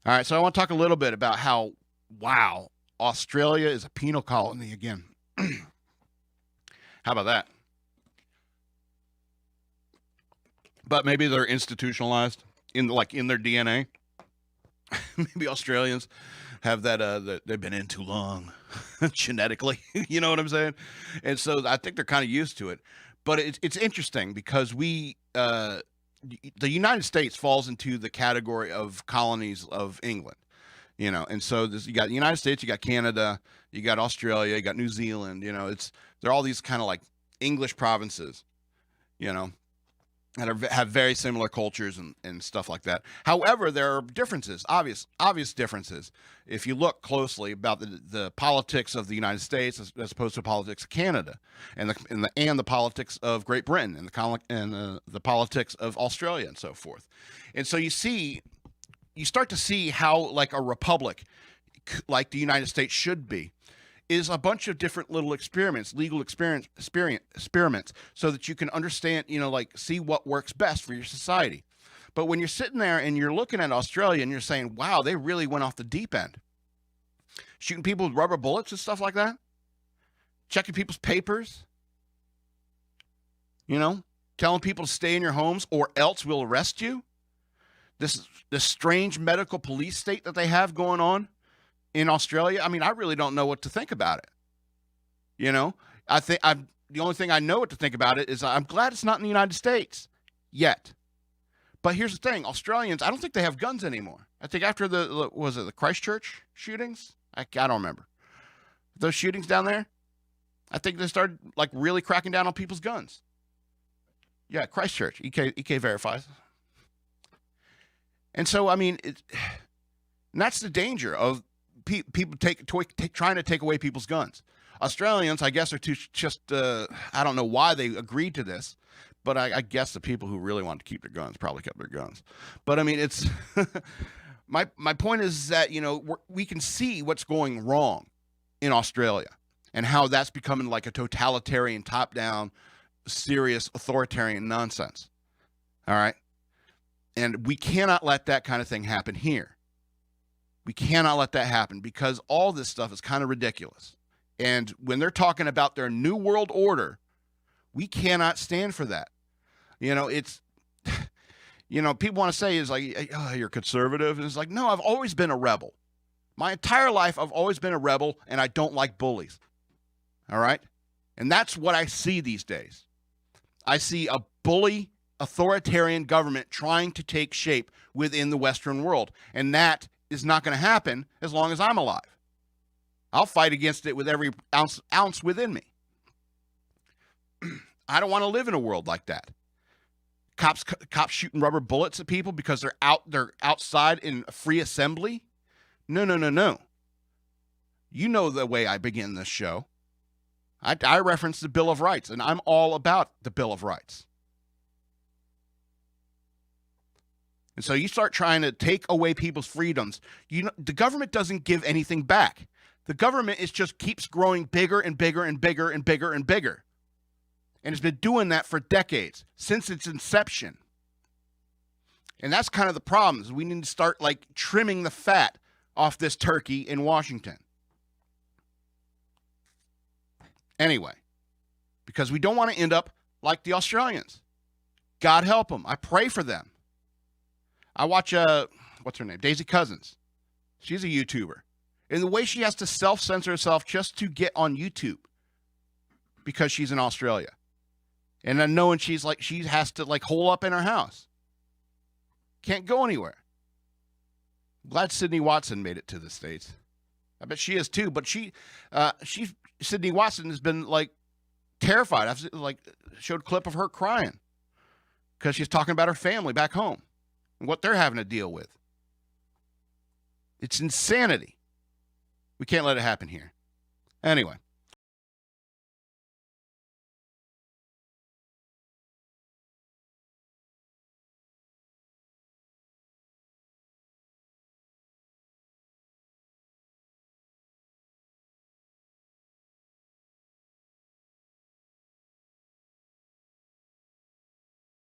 All right, so I want to talk a little bit about how, wow, Australia is a penal colony again. How about that? But maybe they're institutionalized in their DNA. Maybe Australians have that they've been in too long genetically. You know what I'm saying? And so I think they're kind of used to it. But it's interesting because the United States falls into the category of colonies of England. And so you got the United States, you got Canada, you got Australia, you got New Zealand. They're all these kind of like English provinces. That have very similar cultures and stuff like that. However, there are differences, obvious differences. If you look closely about the politics of the United States as opposed to politics of Canada, and the politics of Great Britain, and the politics of Australia, and so forth. And so you start to see how like a republic, like the United States should be, is a bunch of different little legal experiments, so that you can understand, see what works best for your society. But when you're sitting there and you're looking at Australia and you're saying, wow, they really went off the deep end, shooting people with rubber bullets and stuff like that, checking people's papers, telling people to stay in your homes or else we'll arrest you. This strange medical police state that they have going on in Australia. I mean, I really don't know what to think about it. The only thing I know what to think about it is I'm glad it's not in the United States yet. But here's the thing: Australians, I don't think they have guns anymore. I think after the Christchurch shootings, I don't remember those shootings down there. I think they started like really cracking down on people's guns. Yeah, Christchurch. EK verifies. And so, I mean, and that's the danger of people trying to take away people's guns. Australians, I guess, are I don't know why they agreed to this, but I guess the people who really wanted to keep their guns probably kept their guns. But I mean, it's my point is that we can see what's going wrong in Australia and how that's becoming like a totalitarian, top-down, serious authoritarian nonsense. All right, and we cannot let that kind of thing happen here. We cannot let that happen because all this stuff is kind of ridiculous. And when they're talking about their new world order, we cannot stand for that. It's, people want to say is like, oh, you're conservative. And it's like, no, I've always been a rebel. My entire life, I've always been a rebel, and I don't like bullies. All right? And that's what I see these days. I see a bully, authoritarian government trying to take shape within the Western world. And that is not going to happen as long as I'm alive. I'll fight against it with every ounce within me. I don't want to live in a world like that. Cops shooting rubber bullets at people because they're outside in free assembly. No. You know the way I begin this show. I reference the Bill of Rights, and I'm all about the Bill of Rights. And so you start trying to take away people's freedoms. The government doesn't give anything back. The government just keeps growing bigger and bigger and bigger and bigger and bigger. And it's been doing that for decades, since its inception. And that's kind of the problem, is we need to start like trimming the fat off this turkey in Washington. Anyway, because we don't want to end up like the Australians. God help them. I pray for them. I watch, what's her name? Daisy Cousins. She's a YouTuber. And the way she has to self-censor herself just to get on YouTube because she's in Australia. And then knowing she has to like hole up in her house. Can't go anywhere. I'm glad Sydney Watson made it to the States. I bet she is too. But Sydney Watson has been like terrified. I've like showed a clip of her crying because she's talking about her family back home and what they're having to deal with. It's insanity. We can't let it happen here. Anyway,